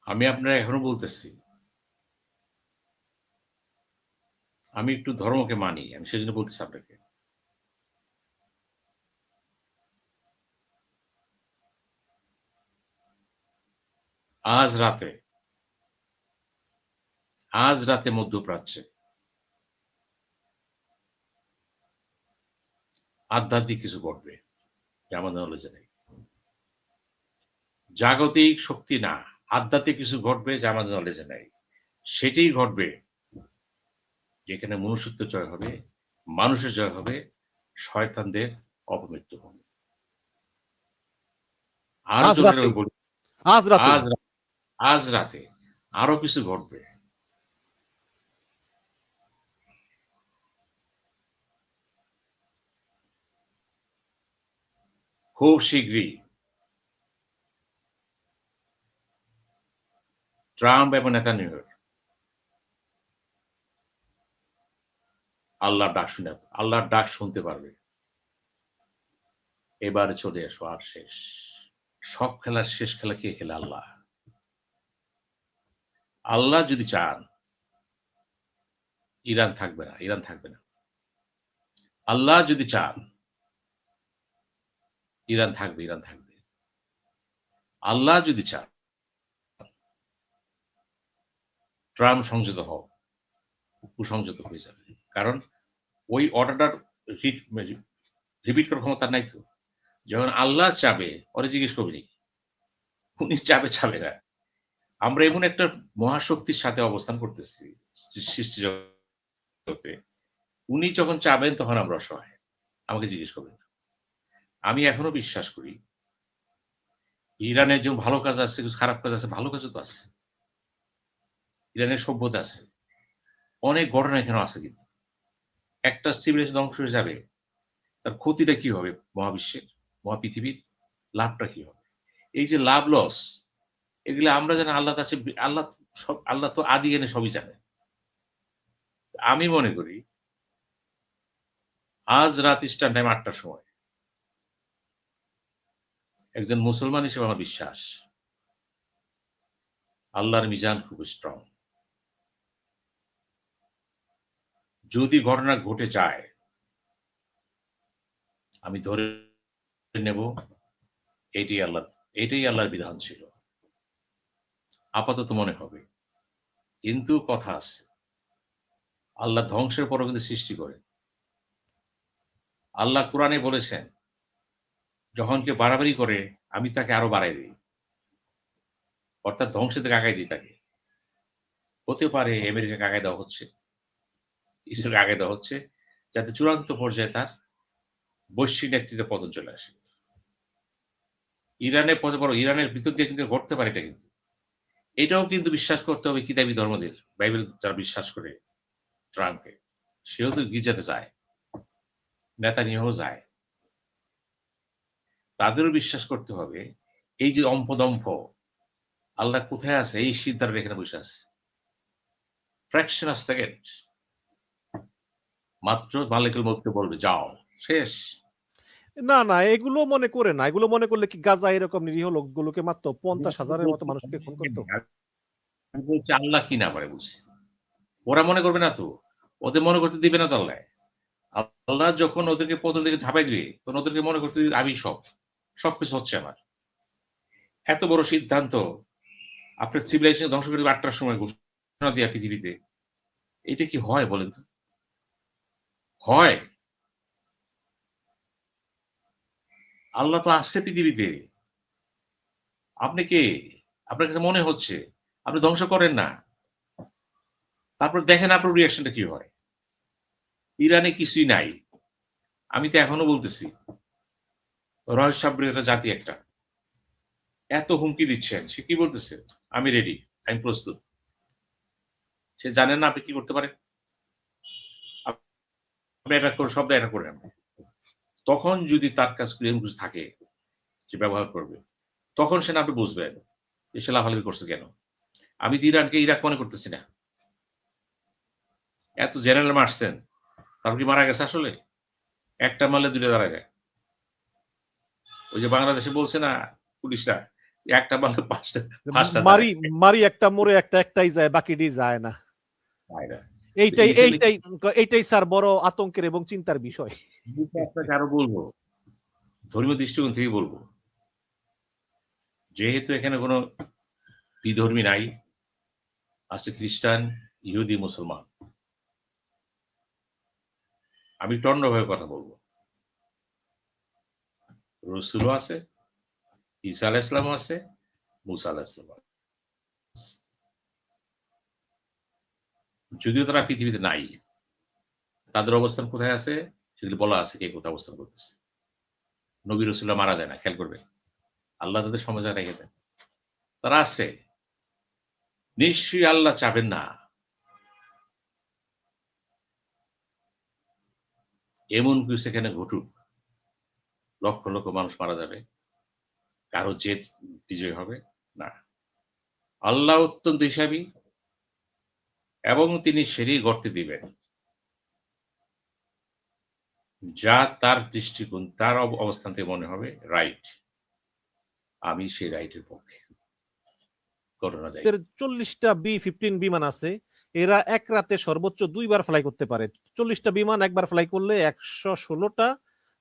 আমি আপনার এখনো বলতেছি। আমি একটু ধর্মকে মানি। আমি সেজন্য বলতেছি আপনাকে। আজ রাতে, আজ রাতে মধ্যপ্রাচ্যে আধ্যাত্মিক কিছু ঘটবে যা আমাদের নলেজে নেই। জাগতিক শক্তি না, আধ্যাত্মিক কিছু ঘটবে যা আমাদের নলেজে নাই। সেটিই ঘটবে যেখানে মনুষ্যত্ব জয় হবে, মানুষের জয় হবে, শয়তানদের অপমৃত্যু হবে। আরো আজ জোরে রাতে, বলি, আজ রাতে। আজ রা আজ রাতে আরো কিছু ঘটবে। খুব শীঘ্রই ট্রাম্প এবং নেতানিয়াহুর আল্লাহর ডাক শুনতে পারবে। এবারে চলে এসো, আর শেষ। সব খেলার শেষ খেলা কে খেলে? আল্লাহ। আল্লাহ যদি চান ইরান থাকবে না, ইরান থাকবে না। আল্লাহ যদি চান ইরান থাকবে, ইরান থাকবে। আল্লাহ যদি চান ট্রাম্প সংযত হও, কুসংযত হয়ে যাবে। কারণ ওই অর্ডারটার রিট রিপিট করার ক্ষমতা নাই তো। যখন আল্লাহ চাবে, ওরে জিজ্ঞেস করবি নি। উনি চাবে, চাবে না। আমরা এমন একটা মহাশক্তির সাথে অবস্থান করতেছি সৃষ্টি জগতে। উনি যখন চাবেন তখন আমরা অসহায়। আমাকে জিজ্ঞেস করবেন না। আমি এখনো বিশ্বাস করি ইরানের যেমন ভালো কাজ আছে, কিছু খারাপ কাজ আছে, ভালো কাজও তো আছে। ইরানের সভ্যতা আছে। অনেক ঘটনা এখানেও আছে কিন্তু। একটা সিভিলাইজেশন ধ্বংস হয়ে যাবে, তার ক্ষতিটা কি হবে মহাবিশ্বের, মহাপৃথিবীর? লাভটা কি হবে? এই যে লাভ লস, এগুলো আমরা জানি আল্লাহর কাছে আল্লাহ তো আদি জ্ঞানে সবই জানেন। আমি মনে করি আজ রাত ইস্টার্ন টাইম ৮ টার সময় একজন মুসলমান হিসেবে আমার বিশ্বাস আল্লাহর মিজান খুব স্ট্রং। যদি ঘটনা ঘটে যায়, আমি ধরে নেব এটাই আল্লাহর বিধান ছিল। আপাতত মনে হবে। কিন্তু কথা আছে। আল্লাহ ধ্বংসের পরও কিন্তু সৃষ্টি করেন। আল্লাহ কোরআনে বলেছেন, যখন কেউ বাড়াবাড়ি করে আমি তাকে আরো বাড়ায় দেই। অর্থাৎ ধ্বংসের দিকে আগায় দিই তাকে। হতে পারে আমেরিকাকে আগায় দেওয়া হচ্ছে, ইসরায়েলকে আগায় দেওয়া হচ্ছে, যাতে চূড়ান্ত পর্যায়ে তার বৈশ্বিক নেতৃত্বে পতন চলে আসে। ইরানের পথে বড় ইরানের ভিতর দিয়ে কিন্তু ঘটতে পারে এটা কিন্তু। এটাও কিন্তু বিশ্বাস করতে হবে কিতাবী ধর্মদের, বাইবেল যারা বিশ্বাস করে ট্রাম্পকে। সেও তো গির্জাতে যায়, নেতানিয়াহু যায়। তাদেরও বিশ্বাস করতে হবে এই যে অম্পদম্ভ, আল্লাহ কোথায় আছে এই সিদ্ধারা এখানে বসে আছে। ফ্র্যাকশন অফ সেকেন্ড মাত্র মালিকুল মউতকে বলবে যাও, শেষ। না, না, এগুলো মনে করে না। এগুলো মনে করলে কি গাজা এরকম নিরীহ লোকগুলোকে মারতো? ৫০,০০০-এর মতো মানুষকে খুন করতো? আমি বলছি আল্লাহ কি না পারে বুঝছি। ওরা মনে করবে না তো। ওদের মনে করতে দিবে না তো আল্লাহ। আল্লাহ যখন ওদেরকে পতন থেকে ঝাঁপাই দিবে, তখন ওদেরকে মনে করতে দিবে আমি সব। সবকিছু হচ্ছে আমার। এত বড় সিদ্ধান্ত আপনার সিভিলাইজেশন ধ্বংস করে দিবে ৮ টার সময় ঘোষণা দেয়া পৃথিবীতে। এটা কি হয় বলেন তো? হয়? আল্লাহ তো আসছে পৃথিবীতে। আপনি কে? আপনার কাছে মনে হচ্ছে। আপনি ধ্বংস করেন না। তারপর দেখেন আপনার রিঅ্যাকশনটা কি হয়। ইরানে কিছুই নাই। আমি তো এখনো বলতেছি। রহস্যাবৃত জাতি একটা। এত হুমকি দিচ্ছেন। সে কি বলতেছে? আমি রেডি। আমি প্রস্তুত। সে জানে না আপনি কি করতে পারেন। আপনি এটা করে সব এটা করেন। তখন যদি তার কাছে ক্লেম কিছু থাকে, সে ব্যবহার করবে। তখন সে না আপনি বুঝবেন যে সে লাফালাফি করছে কেন। আমি তো ইরানকে ইরাক মনে করতেছি না। এত জেনারেল মারছেন। তারপর কি মারা গেছে আসলে? একটা মারলে ২ টা দাঁড়ায় যায়। ওই যে বাংলাদেশে বলছে না পুলিশরা, একটা মারলে পাঁচটা মারি দাঁড়ায়। মারি একটা মোড়ে একটাই যায়, বাকিটি যায় না। হয় না। তো এইটাই এইজন্য এইটাই এইটাই স্যার বড় আতঙ্কের এবং চিন্তার বিষয়। আপনাকে আরো বলবো, ধর্মীয় দৃষ্টিকোণ থেকে বলবো, যেহেতু এখানে কোনো বিধর্মী নাই, আছে খ্রিস্টান, ইহুদি, মুসলমান। আমি একটু অন্যভাবে কথা বলব। রসুলও আছে, ঈসা আলাইহিস সালামও আছে, মুসা আলাইহিস সালাম আছে। যদিও তারা পৃথিবীতে নাই, তাদের অবস্থান কোথায় আছে সেগুলো বলা আছে কে কোথায় অবস্থান করতেছে। নবী রাসূলরা মারা যায় না, খেয়াল করবেন। আল্লাহ তাদের সমাজে রেখে দেন। তারা আছে। নিশ্চয়ই আল্লাহ চাবেন না এমন কিছু সেখানে ঘটুক, লক্ষ, লক্ষ মানুষ মারা যাবে। কারো জেদ বিজয় হবে না। আল্লাহ অত্যন্ত হিসাবী এবং তিনি সেটাই গর্তে দিবেন। যা তার দৃষ্টিকোণ, তার অবস্থান থেকে মনে হবে রাইট। আমি সেই রাইটের পক্ষে। ঘটনা যাই। এর ৪০টা বি-15 বিমান আছে। এরা এক রাতে সর্বোচ্চ ২ বার ফ্লাই করতে পারে। ৪০টা বিমান একবার ফ্লাই করলে ১১৬টা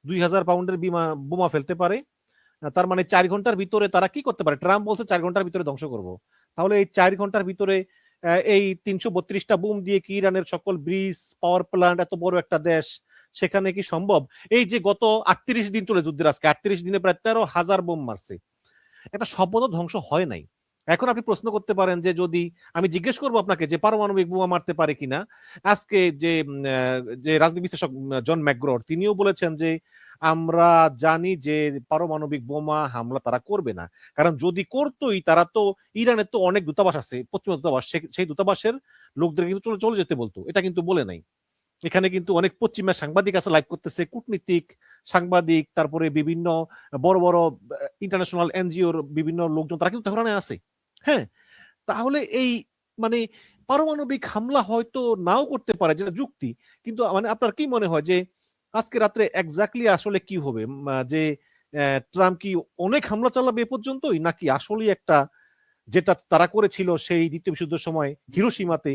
২,০০০ পাউন্ডের বোমা ফেলতে পারে। তার মানে ৪ ঘন্টার ভিতরে তারা কি করতে পারে? ট্রাম্প বলছে ৪ ঘন্টার ভিতরে ধ্বংস করব। তাহলে এই ৪ ঘন্টার ভিতরে এই ৩৩২টা বুম দিয়ে কি ইরানের সকল ব্রিজ, পাওয়ার প্ল্যান্ট, এত বড় একটা দেশ, সেখানে কি সম্ভব? এই যে গত ৩৮ দিন চলে যুদ্ধের, আজকে ৩৮ দিনে প্রায় ১৩,০০০ বোম মারছে। একটা সভ্যতা ধ্বংস হয় নাই। এখন আপনি প্রশ্ন করতে পারেন যে যদি আমি জিজ্ঞেস করবো আপনাকে যে পারমাণবিক বোমা মারতে পারে কিনা, আজকে যে রাজনীতি বিশ্লেষক জন ম্যাকগ্রোর তিনিও বলেছেন যে আমরা জানি যে পারমাণবিক বোমা হামলা তারা করবে না, কারণ যদি করতোই তারা তো ইরানের তো অনেক দূতাবাস আছে, পশ্চিমা দূতাবাস, সেই দূতাবাসের লোকদের কিন্তু চলে চলে যেতে বলতো, এটা কিন্তু বলে নাই। এখানে কিন্তু অনেক পশ্চিমা সাংবাদিক আছে, লাইভ করতেছে, কূটনীতিক সাংবাদিক, তারপরে বিভিন্ন বড় বড় ইন্টারন্যাশনাল এনজিওর বিভিন্ন লোকজন, তারা কিন্তু তেহরানে আছে। হ্যাঁ, তাহলে এই মানে পারমাণবিক হামলা হয়তো নাও করতে পারে, যেটা যুক্তি, কিন্তু মানে আপনার কি মনে হয় যে আজকে রাত্রে এক্স্যাক্টলি আসলে কি হবে? যে ট্রাম্প কি অনেক হামলা চালাবে এ পর্যন্তই, নাকি আসলেই একটা যেটা তারা করেছিল সেই দ্বিতীয় বিশ্বযুদ্ধের সময় হিরোশিমাতে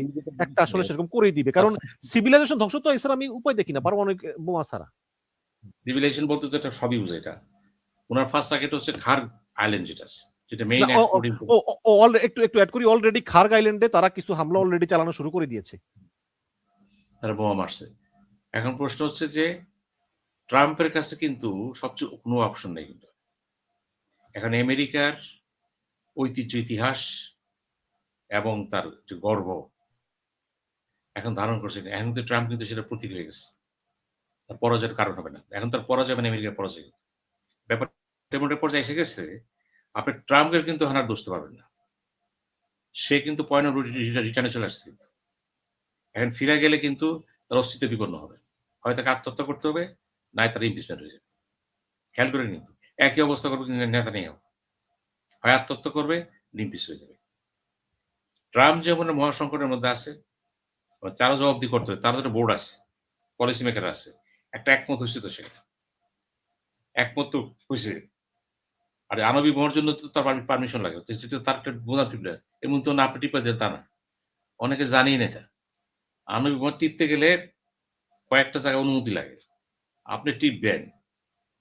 একটা আসলে সেরকম করেই দিবে? কারণ সিভিলাইজেশন ধ্বংস তো এছাড়া আমি উপায় দেখি না পারমাণবিক বোমা ছাড়া। সিভিলাইজেশন বলতে তো এটা সবই বুঝায় এটা। উনার ফার্স্ট টার্গেট হচ্ছে খার্গ আইল্যান্ড যেটা আছে, যেটা না, মেইন এক্সপোর্টিং। একটু একটু অ্যাড করি, অলরেডি খার্গ আইল্যান্ডে তারা কিছু হামলা অলরেডি চালানো শুরু করে দিয়েছে। তারা বোমা মারছে। এখন প্রশ্ন হচ্ছে যে ট্রাম্পের কাছে কিন্তু সবচেয়ে কোনো অপশন নেই কিন্তু। এখন আমেরিকার ঐতিহ্য, ইতিহাস এবং তার যে গর্ব এখন ধারণ করছে। এখন কিন্তু ট্রাম্প কিন্তু সেটা প্রতীক হয়ে গেছে। তার পরাজয়ের কারণ হবে না। এখন তার পরাজয় মানে আমেরিকার পরাজয়। ব্যাপারটা এমন একটা পর্যায়ে এসে গেছে, আপনি ট্রাম্পের কিন্তু এখন আর দোষতে পারবেন না। সে কিন্তু পয়েন্ট অফ রিটার্ন এ চলে আসছে কিন্তু। এখন ফিরে গেলে কিন্তু তার অস্তিত্ব বিপন্ন হবে। হয় তাকে আত্মহত্যা করতে হবে, নয় তার ইমপিচমেন্ট হয়ে যাবে। খেয়াল করে নিন। একই অবস্থা করবে কিন্তু নেতানিয়াহু। হয় আত্মহত্যা করবে, ইমপিচ হয়ে যাবে। ট্রাম্প যেমন মহাসংকটের মধ্যে আছে, তারও জবাবদি করতে হবে। তারও একটা বোর্ড আছে, পলিসি মেকার আছে। একটা একমত হইছে তো সে। একমত তো হইছে। আর আণবিক বোমার জন্য তো তার পারমিশন লাগে। সেটা তার একটা বোমা টিপলে এমন তো না আপনি টিপা দেন তা না। অনেকে জানেই না এটা। আণবিক বোমা টিপতে গেলে কয়েকটা জায়গায় অনুমতি লাগে। আপনি টিপবেন।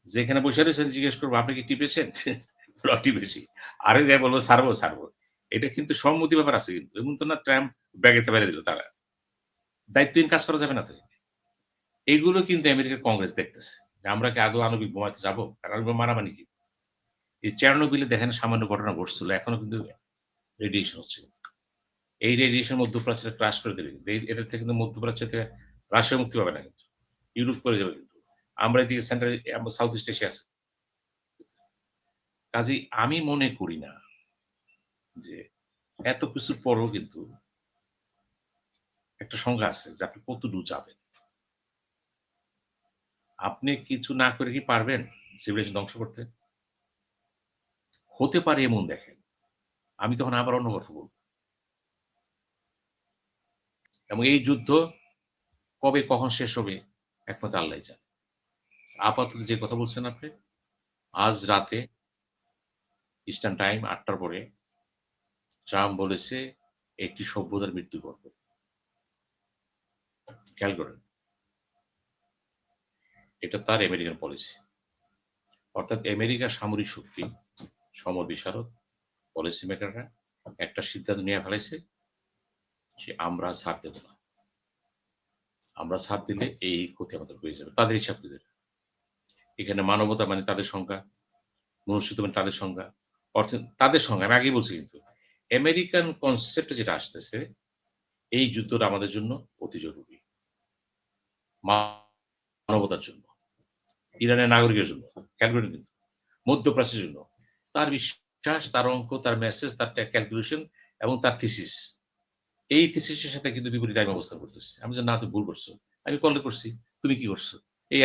যেখানে বসে রয়েছেন জিজ্ঞেস করবো, "আপনি কি টিপেছেন?" টিপেছি। আরেক জায়গায় বলবো, "ছাড়বো, ছাড়বো।" এটা কিন্তু সম্মতি ব্যাপার আছে কিন্তু। এমন তো না ট্রাম্প ব্যাগেতে মেরে দিল তারা। দায়িত্বহীন কাজ করা যাবে না তো। এগুলো কিন্তু আমেরিকার কংগ্রেস দেখতেছে। যে আমরা কি আদৌ আণবিক বোমাতে যাবো? আর আণবিক বোমা মারা মানে কি? এই চেরনোবিলে দেখেন সামান্য ঘটনা ঘটছিল। এখনো কিন্তু রেডিয়েশন হচ্ছে। এই রেডিয়েশন মধ্যপ্রাচ্যে ক্রাশ করে দেবে। এটা থেকে কিন্তু মধ্যপ্রাচ্য থেকে রাশিয়া মুক্তি পাবে না কিন্তু। ইউরোপ করে যাবে কিন্তু। আমরা এদিকে সেন্ট্রাল সাউথ ইস্ট এশিয়া আছি। কাজেই আমি মনে করি না যে এত কিছুর পরও কিন্তু একটা সংজ্ঞা আছে যে আপনি কতদূর যাবেন। আপনি কিছু না করে কি পারবেন সিভিলাইজেশন ধ্বংস করতে? হতে পারে এমন দেখেন। আমি তখন আবার অন্য কথা বলব। এবং এই যুদ্ধ কবে কখন শেষ হবে একমাত্র আল্লাহই জানে। আপাতত যে কথা বলছেন আপনি, আজ রাতে ইস্টার্ন টাইম 8টার পরে ট্রাম্প বলেছে একটি সভ্যতার মৃত্যু ঘটবে। খেয়াল করেন, এটা তার আমেরিকান পলিসি। অর্থাৎ আমেরিকার সামরিক শক্তি, সমর বিশারদ, পলিসি মেকাররা একটা সিদ্ধান্ত নিয়ে ফেলাইছে যে আমরা ছাড় দেব না। আমরা ছাড় দিলে এই ক্ষতি আমাদের হয়ে যাবে। তাদের হিসাব করে। এখানে মানবতা মানে তাদের সংজ্ঞা, মনুষ্যত্ব মানে তাদের সংজ্ঞা, অর্থ তাদের সংজ্ঞা। আমি আগেই বলছি কিন্তু। আমেরিকান কনসেপ্ট যেটা আসতেছে, এই যুদ্ধটা আমাদের জন্য অতি জরুরি। মানবতার জন্য, ইরানের নাগরিকের জন্য, খেয়াল করেন কিন্তু, মধ্যপ্রাচ্যের জন্য। তার বিশ্বাস, তার অঙ্ক, তার মেসেজ, তার ক্যালকুলেশন এবং তার থিসিস। এই থিসিসের সাথে কিন্তু বিপরীত আমি অবস্থান করতেছি। আমি যে না তুমি ভুল করছো। আমি কল্পনা করছি, তুমি কি করছো?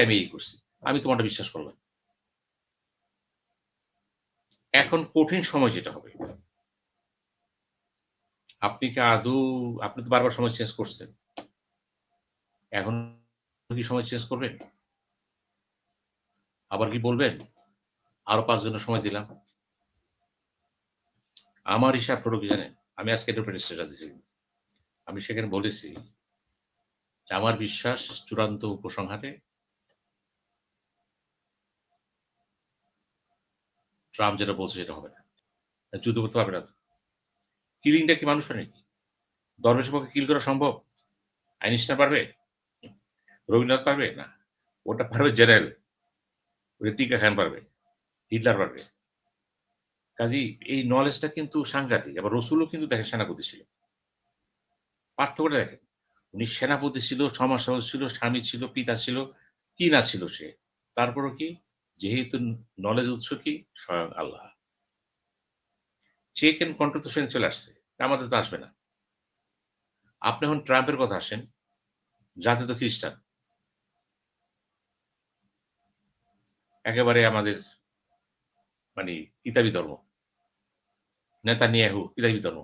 আমি এই করছি। আমি তোমারটা বিশ্বাস করলাম। এখন কঠিন সময় যেটা হবে, আপনি কি আদৌ আপনি তো বারবার সময় চেঞ্জ করছেন। এখন কি সময় চেঞ্জ করবেন? আবার কি বলবেন? আরো ৫ ঘন্টা সময় দিলাম। আমার হিসাব হলো কি জানেন? আমি আজকে একটা ওপেন স্ট্যাটাস দিছি। আমি সেখানে বলেছি যে আমার বিশ্বাস চূড়ান্ত উপসংহারে ট্রাম্প যেটা বলছে সেটা হবে না। যুদ্ধ করতে পারবে না তো। কিলিংটা কি মানুষ পারে নাকি? দরবেশের পক্ষে কিল করা সম্ভব? আইনস্টাইন পারবে? রবীন্দ্রনাথ পারবে? না। ওটা পারবে জেনারেল। ওটা টিকা খান পারবে। হিটলার পারবে। কাজেই এই নলেজটা কিন্তু সাংঘাতিক। আবার রসুলও কিন্তু দেখেন সেনাপতি ছিল। পার্থক্যটা দেখেন। উনি সেনাপতি ছিল, সমাজসেবক ছিল, স্বামী ছিল, পিতা ছিল, কি না ছিল সে। তারপরও কি? যেহেতু নলেজ উৎস কি? স্বয়ং আল্লাহ। চেক এন্ড কন্ট্রোল তো সেখানে চলে আসছে। আমাদের তো আসবে না। আপনি এখন ট্রাম্পের কথা আসেন, জাতি তো খ্রিস্টান। একেবারে আমাদের মানে কিতাবী ধর্ম। নেতানিয়াহু কিতাবী ধর্ম।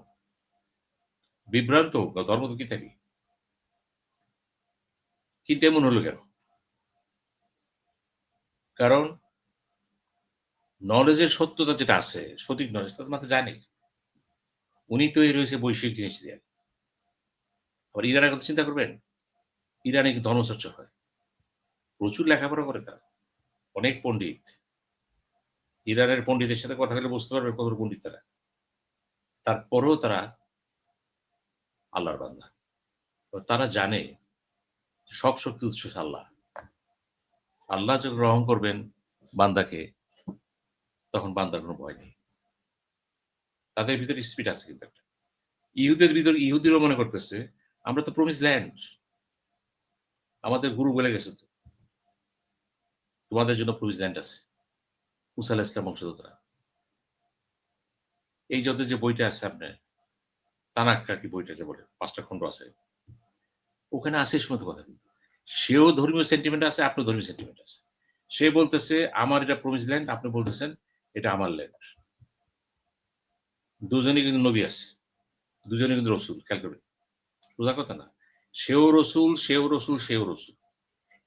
বিভ্রান্ত ধর্ম তো কিতাবী। কিন্তু এমন হলো কেন? কারণ নলেজের সত্যতা যেটা আছে, সঠিক নলেজ তার মাথায় যায় নাই। উনি তৈরি হয়েছে বৈষয়িক জিনিস দিয়ে। আবার ইরানের কথা চিন্তা করবেন? ইরানে কিন্তু ধর্মচর্চা হয়। প্রচুর লেখাপড়া করে তারা। অনেক পণ্ডিত। ইরানের পণ্ডিতের সাথে কথা বলে বুঝতে পারবেন কতটা পণ্ডিত তারা। তারপরেও তারা আল্লাহর বান্দা। তো তারা জানে সব শক্তির উৎস হচ্ছে আল্লাহ। আল্লাহ যখন গ্রহণ করবেন বান্দাকে, তখন বান্দার কোনো ভয় নেই। তাদের ভিতরে স্পিড আছে কিন্তু একটা। ইহুদের ভিতর ইহুদিরাও মনে করতেছে, আমরা তো প্রমিস ল্যান্ড। আমাদের গুরু বলে গেছে তো, তোমাদের জন্য প্রমিস ল্যান্ড আছে। মুসা আলাইহিস সালাম বংশোদ্ভূতরা। এই যে ওদের যে বইটা আছে আপনার, তানাক্কা কি বইটা যে বলে ৫ টা খন্ড আছে। ওখানে আছে এই সমস্ত কথা কিন্তু। সেও ধর্মীয় সেন্টিমেন্ট আছে, আপনার ধর্মীয় সেন্টিমেন্ট আছে। সে বলতেছে আমার এটা প্রমিস ল্যান্ড, আপনি বলতেছেন এটা আমার ল্যান্ড। দুজনেই কিন্তু নবী আছে। দুজনেই কিন্তু রসুল। খেয়াল করবেন। সোজা কথা না? সেও রসুল, সেও রসুল, সেও রসুল।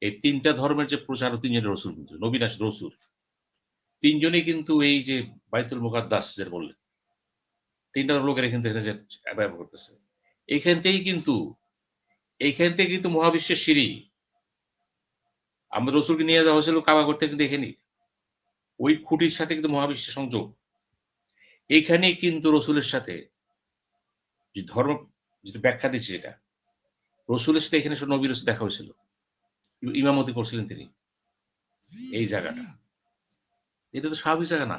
এই ৩ টা ধর্মের যে প্রচারক ৩ জনের রসুল কিন্তু। নবী না, রসুল। ৩ জনেই কিন্তু এই যে বাইতুল মুকাদ্দাস যেটা বললেন, ৩ টা লোকেরা কিন্তু এখানে যে ব্যবহার করতেছে। এইখান থেকেই কিন্তু এইখান থেকে কিন্তু মহাবিশ্বের সিঁড়ি। আমরা রসুলকে নিয়ে যাওয়া হয়েছিল কাবা ঘর থেকে দেখেনি। ওই খুঁটির সাথে কিন্তু মহাবিশ্বের সংযোগ। এইখানেই কিন্তু রসুলের সাথে যে ধর্ম যেটা ব্যাখ্যা দিচ্ছে যেটা, রসুলের সাথে এখানে নবীর সাথে দেখা হয়েছিল। ইমামতি করছিলেন তিনি। এই জায়গাটা। এটা তো স্বাভাবিক জায়গা না।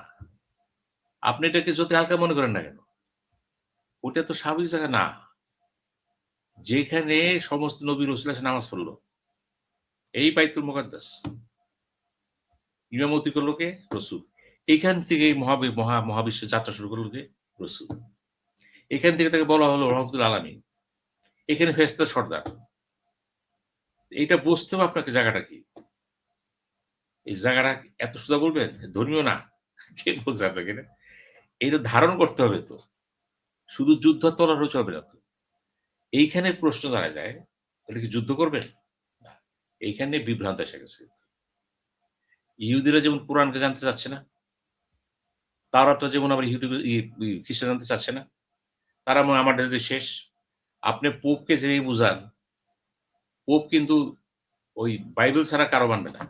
আপনি এটাকে যত হালকা মনে করেন না কেন? ওটা তো স্বাভাবিক জায়গা না। যেখানে সমস্ত নবী রাসূল এসে নামাজ পড়ল। এই বাইতুল মুকাদ্দাস। ইমামতি করল কে? রসুল। এখান থেকেই মহাবিশ্বের যাত্রা শুরু করল কে? রসুল। এখান থেকে তাকে বলা হলো রহমতুল আলামিন। এখানে ফেরেশতার সর্দার। এইটা বুঝতে হবে আপনাকে জায়গাটা কি। এই জায়গাটা এত সোজা বলবেন? ধর্মীয় না। কে বলছে আপনাকে এটা? এটা ধারণ করতে হবে তো। শুধু যুদ্ধ তলোয়ার হলে চলবে না তো। এইখানে প্রশ্ন দাঁড়ায় যায়, তাহলে কি যুদ্ধ করবেন? না। এইখানে বিভ্রান্ত এসে গেছে। ইহুদিরা যেমন কোরআনকে জানতে চাচ্ছে না, তাওরাতটা যেমন আবার ইহুদি খ্রিস্টান জানতে চাচ্ছে না, তারা মনে হয় আমাদের দেশ শেষ। আপনি পোপকে যেভাবে বুঝান, পোপ কিন্তু ওই বাইবেল ছাড়া কারো মানবে না।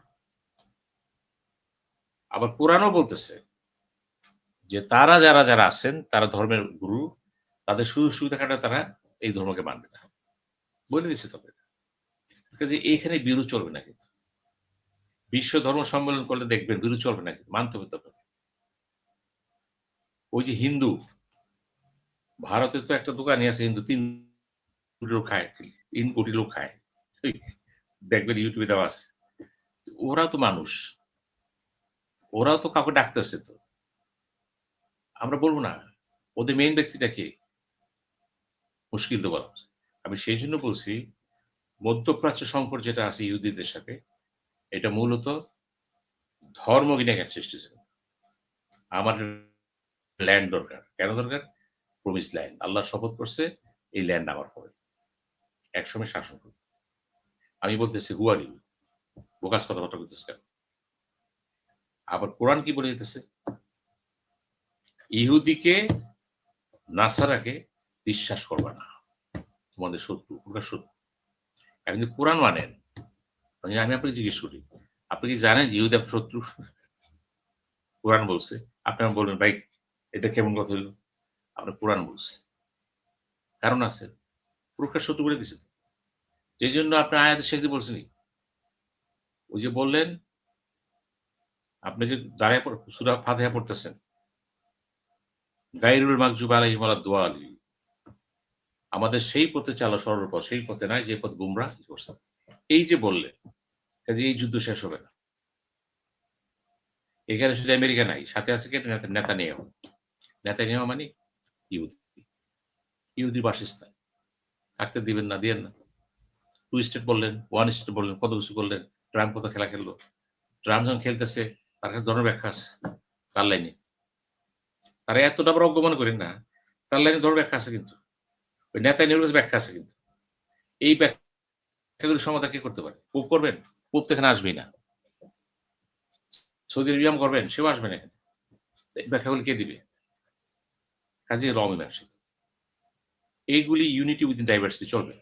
আবার কোরআনও বলতেছে যে তারা যারা আছেন, তারা ধর্মের গুরু, তাদের সুযোগ সুবিধা খাটায় তারা এই ধর্মকে মানবে না। বলে দিচ্ছে তবে। কাজে এইখানে বিরোধ চলবে না কিন্তু। বিশ্ব ধর্ম সম্মেলন করলে দেখবেন বিরোধ চলবে না কিন্তু, মানতে হবে তবে। ওই যে হিন্দু, ভারতে তো একটা দোকানই আছে হিন্দু ৩ কোটি লোক খায়, ৩ কোটি লোক খায়। দেখবেন ইউটিউবে দেওয়া আছে। ওরাও তো মানুষ। ওরাও তো কাউকে ডাকতেছে তো। আমরা বলব না। ওদের মেইন ব্যক্তিটা কে? মুশকিল তো বলা। আমি সেইজন্য বলছি, মধ্যপ্রাচ্য সংকট যেটা আছে ইহুদিদের সাথে, এটা মূলত ধর্ম ঘৃণা সৃষ্টি হয়েছে। আমার ল্যান্ড দরকার। কেন দরকার? Promise land. আল্লাহ শপথ করছে, এই ল্যান্ড আমার হবে। একসময় শাসন করবে। আমি বলতেছি, হু আর ইউ? বোগাস কথাবার্তা বলতেছি কেন? আবার কোরআন কি বলে দিতেছে? ইহুদিকে, নাসারাকে বিশ্বাস করবা না। তোমাদের শত্রু, প্রকাশ শত্রু। আপনি যদি কোরআন মানেন, আমি আপনাকে জিজ্ঞেস করি, আপনি কি জানেন যে ইহুদি আপনার শত্রু? কোরআন বলছে। আপনি বলবেন, ভাই এটা কেমন কথা হইল? আপনার কোরআন বলছে। কারণ আছে। প্রকাশ শত্রু করে দিছে। যেই জন্য আপনি আয়াতের শেষে বলছেন, ওই যে বললেন, আপনি যে দাঁড়ায় সূরা ফাতিহা পড়তেছেন, গায়রুল মাগযুব আলাইহিম ওয়ালাদ-দাল্লিন। আমাদের সেই পথে চালা সরল পথ, সেই পথে নাই যে পথ গুমরাহ করছে। এই যে বললেন, কাজে এই যুদ্ধ শেষ হবে না। এখানে শুধু আমেরিকা নাই, সাথে আছে কে? নেতানিয়াহু। নেতানিয়াহু মানে ইহুদি। ইহুদির বাসস্থান। থাকতে দিবেন না, দিয়েন না। 2 স্টেট বললেন, 1 স্টেট বললেন, কত কিছু করলেন। ট্রাম্প কত খেলা খেললো। ট্রাম্প যখন খেলতেছে, তার কাছে ধর্মের ব্যাখ্যা আছে। তার লাইনে। তারা এতটা বড় অজ্ঞ মনে করেন না। তার লাইনে ধর্মের ব্যাখ্যা আছে কিন্তু। ওই নেতানিয়াহুর কাছে ব্যাখ্যা আছে কিন্তু। এই ব্যাখ্যাগুলোর সমাধান কে করতে পারে? পোপ করবেন? পোপ তো এখানে আসবেই না। সৌদি আরবিয়াম করবেন? সেও আসবে না এখানে। এই ব্যাখ্যাগুলো কে দিবে? কাজেই র মীমাংসিত। এইগুলি ইউনিটি উইথিন ডাইভার্সিটি চলবে।